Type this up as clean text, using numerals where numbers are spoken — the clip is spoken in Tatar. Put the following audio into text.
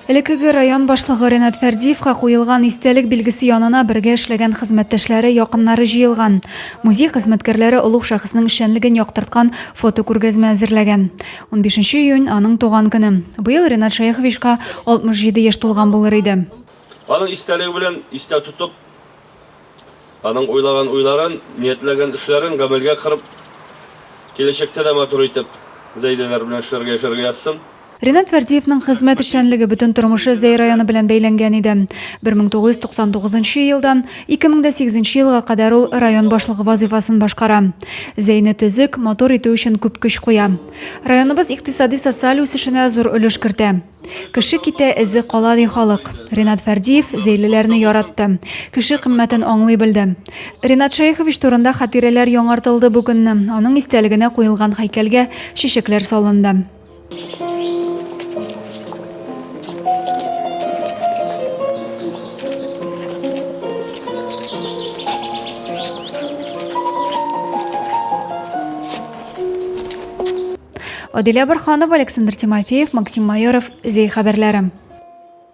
Элекеге район башлыгы Ренат Фәрдиевка куелган истәлек билгесе янына бергә эшләгән хезмәттәшләре, якыннары җыелган. Музей хезмәткәрләре улуг шәхеснең эшчәнлеген яктырткан фотокүргәзмә әзерләгән. 15 июнь аның туган көне. Быел Ренат Шаяховичка 67 яшь тулган булыр иде. Аның истәлеге белән истә тотып, аның уйлаган уйларын, ниятләгән эшләрен гамәлгә кырып, киләчәктә дә матур итеп, зәйдәләр белән эшләргә язсын. Ренат Фәрдиевнең хезмәт эшчәнлеге бөтен тормышы Зәй районы белән бәйләнгән иде. 1999 елдан 2008 елга кадәр ул район башлыгы вазифасын башкара. Зәйне төзек, мотор итү өчен күп көч куя. Районыбыз икътисади социаль үсешенә зур өлеш кертә. Кеше китә, эзе кала ди халык. Ренат Фәрдиев зәйлеләрне яратты. Кеше кыйммәтен аңлый белде. Ренат Шаяхович турында хатирәләр яңартылды бүген. Аның истәлегенә куелган һәйкәлгә чәчәкләр салынды. Адилә Борханова, Александр Тимофеев, Максим Майоров, Зәй хәбәрләре.